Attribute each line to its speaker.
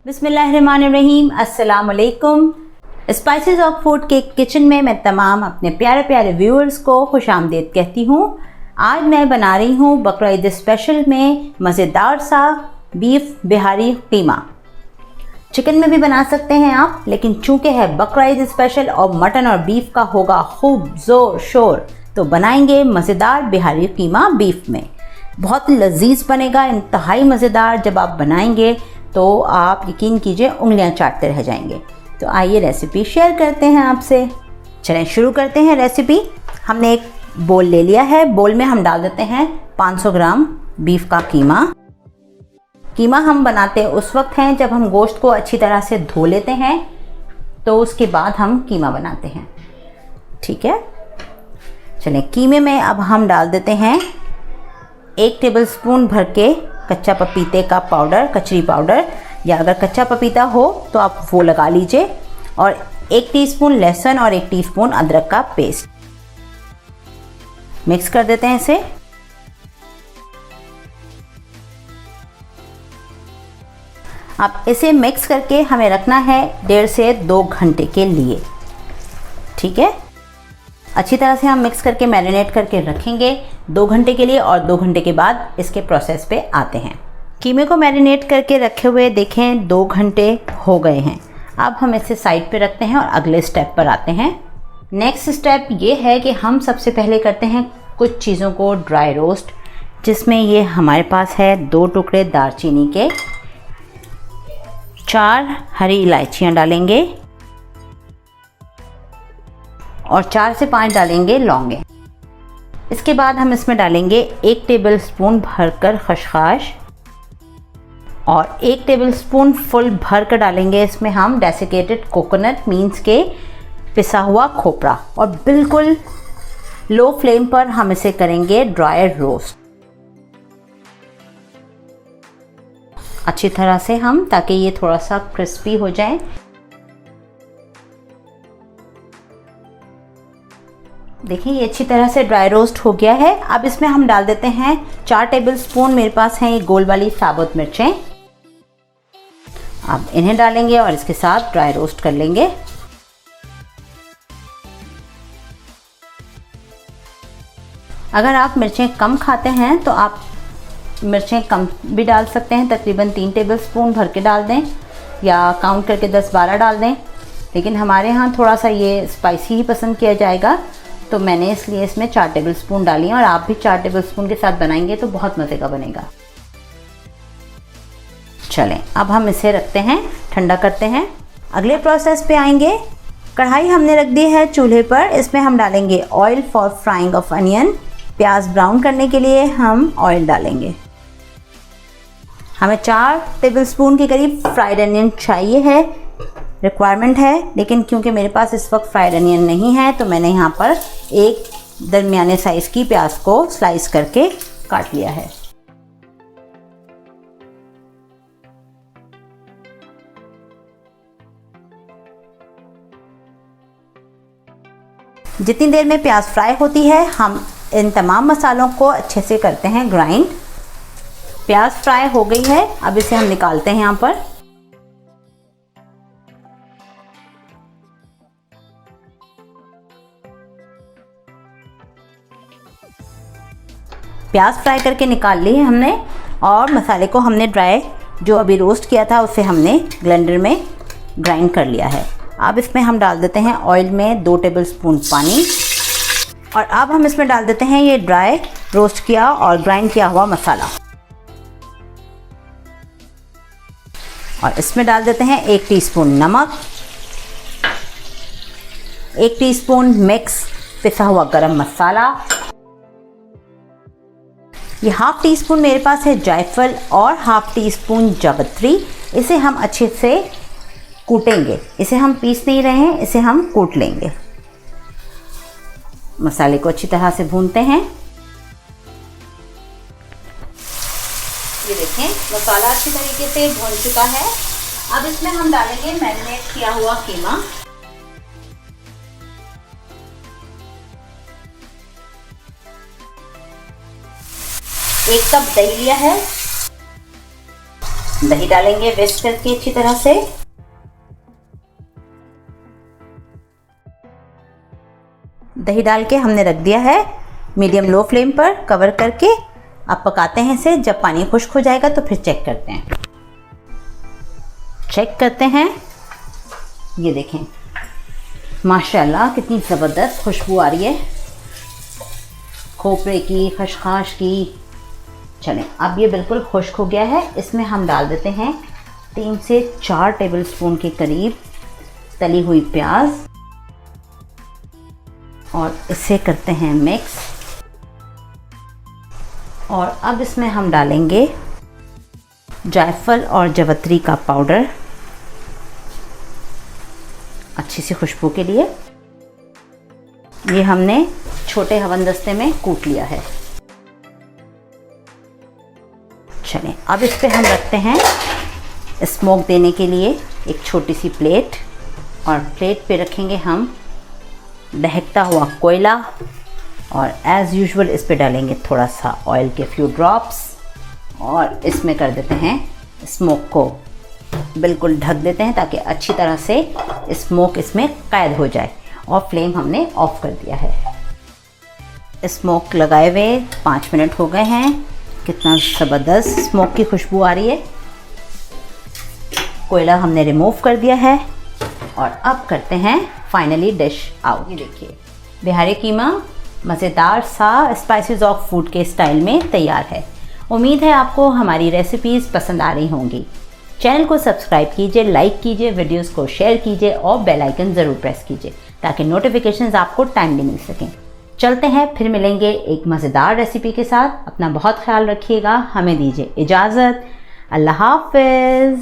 Speaker 1: बिस्मिल्लाहिर्रहमानिर्रहीम, अस्सलाम वालेकुम। स्पाइसेस ऑफ फूड के किचन में मैं तमाम अपने प्यारे प्यारे व्यूअर्स को खुशामदीद कहती हूँ। आज मैं बना रही हूँ बकरा ईद स्पेशल में मज़ेदार सा बीफ बिहारी कीमा। चिकन में भी बना सकते हैं आप, लेकिन चूँकि है बकरा ईद स्पेशल और मटन और बीफ का होगा खूब ज़ोर शोर, तो बनाएंगे मज़ेदार बिहारी कीमा बीफ में। बहुत लजीज बनेगा, इंतहाई मज़ेदार। जब आप बनाएंगे तो आप यकीन कीजिए उंगलियां चाटते रह जाएंगे। तो आइए रेसिपी शेयर करते हैं आपसे। चलें शुरू करते हैं रेसिपी। हमने एक बोल ले लिया है। बोल में हम डाल देते हैं 500 ग्राम बीफ का कीमा। कीमा हम बनाते उस वक्त हैं जब हम गोश्त को अच्छी तरह से धो लेते हैं, तो उसके बाद हम कीमा बनाते हैं। ठीक है, चलें कीमे में अब हम डाल देते हैं 1 टेबलस्पून भर के कच्चा पपीते का पाउडर, कचरी पाउडर, या अगर कच्चा पपीता हो तो आप वो लगा लीजिए, और 1 टीस्पून लहसुन और 1 टीस्पून अदरक का पेस्ट। मिक्स कर देते हैं इसे। अब इसे मिक्स करके हमें रखना है 1.5 से 2 घंटे के लिए। ठीक है, अच्छी तरह से हम मिक्स करके मैरिनेट करके रखेंगे 2 घंटे के लिए, और 2 घंटे के बाद इसके प्रोसेस पे आते हैं। कीमे को मैरिनेट करके रखे हुए देखें 2 घंटे हो गए हैं। अब हम इसे साइड पे रखते हैं और अगले स्टेप पर आते हैं। नेक्स्ट स्टेप ये है कि हम सबसे पहले करते हैं कुछ चीज़ों को ड्राई रोस्ट, जिसमें ये हमारे पास है 2 टुकड़े दालचीनी के, 4 हरी इलायचियाँ डालेंगे, और 4 से 5 डालेंगे लौंगे। इसके बाद हम इसमें डालेंगे 1 टेबलस्पून भरकर खसखस, और 1 टेबलस्पून फुल भरकर डालेंगे इसमें हम डेसिकेटेड कोकोनट, मीन्स के पिसा हुआ खोपरा, और बिल्कुल लो फ्लेम पर हम इसे करेंगे ड्राई रोस्ट अच्छी तरह से हम, ताकि ये थोड़ा सा क्रिस्पी हो जाए। देखिए ये अच्छी तरह से ड्राई रोस्ट हो गया है। अब इसमें हम डाल देते हैं 4 टेबलस्पून, मेरे पास हैं ये गोल वाली साबुत मिर्चें। अब इन्हें डालेंगे और इसके साथ ड्राई रोस्ट कर लेंगे। अगर आप मिर्चें कम खाते हैं तो आप मिर्चें कम भी डाल सकते हैं, तकरीबन 3 टेबलस्पून भर के डाल दें, या काउंट करके 10-12 डाल दें। लेकिन हमारे यहाँ थोड़ा सा ये स्पाइसी ही पसंद किया जाएगा, तो मैंने इसलिए इसमें 4 टेबलस्पून डाली हैं, और आप भी 4 टेबलस्पून के साथ बनाएंगे तो बहुत मज़े का बनेगा। चलें अब हम इसे रखते हैं, ठंडा करते हैं। अगले प्रोसेस पे आएंगे। कढ़ाई हमने रख दी है चूल्हे पर। इसमें हम डालेंगे oil for frying of onion. प्याज ब्राउन करने के लिए हम ऑयल डालेंगे। हमें 4 टेबलस्पून के करीब फ्राइड अनियन चाहिए है, रिक्वायरमेंट है, लेकिन क्योंकि मेरे पास इस वक्त फ्राइड अनियन नहीं है तो मैंने यहाँ पर एक दरमियाने साइज़ की प्याज को स्लाइस करके काट लिया है। जितनी देर में प्याज फ्राई होती है, हम इन तमाम मसालों को अच्छे से करते हैं ग्राइंड। प्याज फ्राई हो गई है, अब इसे हम निकालते हैं यहाँ पर। प्याज फ्राई करके निकाल ली है हमने, और मसाले को हमने ड्राई जो अभी रोस्ट किया था उसे हमने ब्लेंडर में ग्राइंड कर लिया है। अब इसमें हम डाल देते हैं ऑयल में 2 टेबलस्पून पानी, और अब हम इसमें डाल देते हैं ये ड्राई रोस्ट किया और ग्राइंड किया हुआ मसाला, और इसमें डाल देते हैं 1 टीस्पून नमक, 1 टीस्पून मिक्स पिसा हुआ गरम मसाला, ये ½ टीस्पून मेरे पास है जायफल, और ½ टीस्पून जावित्री। इसे हम अच्छे से कूटेंगे। इसे हम पीस नहीं रहे हैं, इसे हम कूट लेंगे। मसाले को अच्छी तरह से भूनते हैं। ये देखें मसाला अच्छी तरीके से भून चुका है। अब इसमें हम डालेंगे मैरिनेट किया हुआ कीमा। एक कप दही लिया है, दही डालेंगे विस्क करके अच्छी तरह से। दही डाल के हमने रख दिया है मीडियम लो फ्लेम पर कवर करके। अब पकाते हैं इसे। जब पानी खुश्क हो जाएगा तो फिर चेक करते हैं। चेक करते हैं, ये देखें माशाल्लाह कितनी ज़बरदस्त खुशबू आ रही है खोपरे की, खसखस की। चलें, अब ये बिल्कुल खुश्क हो गया है। इसमें हम डाल देते हैं 3 से 4 टेबलस्पून के करीब तली हुई प्याज और इसे करते हैं मिक्स। और अब इसमें हम डालेंगे जायफल और जवित्री का पाउडर अच्छी सी खुशबू के लिए। ये हमने छोटे हवनदस्ते में कूट लिया है। चलें, अब इस पे हम रखते हैं स्मोक देने के लिए एक छोटी सी प्लेट, और प्लेट पे रखेंगे हम दहकता हुआ कोयला, और एज़ यूजुअल इस पे डालेंगे थोड़ा सा ऑयल के फ्यू ड्रॉप्स, और इसमें कर देते हैं स्मोक को बिल्कुल ढक देते हैं ताकि अच्छी तरह से स्मोक इसमें कैद हो जाए। और फ्लेम हमने ऑफ कर दिया है। स्मोक लगाए हुए 5 मिनट हो गए हैं। कितना ज़बरदस्त स्मोक की खुशबू आ रही है। कोयला हमने रिमूव कर दिया है और अब करते हैं फाइनली डिश आउट। ये देखिए बिहारी कीमा मज़ेदार सा स्पाइसेस ऑफ फूड के स्टाइल में तैयार है। उम्मीद है आपको हमारी रेसिपीज़ पसंद आ रही होंगी। चैनल को सब्सक्राइब कीजिए, लाइक कीजिए, वीडियोस को शेयर कीजिए और बेल आइकन ज़रूर प्रेस कीजिए ताकि नोटिफिकेशंस आपको टाइमली मिल सकें। चलते हैं, फिर मिलेंगे एक मज़ेदार रेसिपी के साथ। अपना बहुत ख्याल रखिएगा। हमें दीजिए इजाज़त। अल्लाह हाफ़िज़।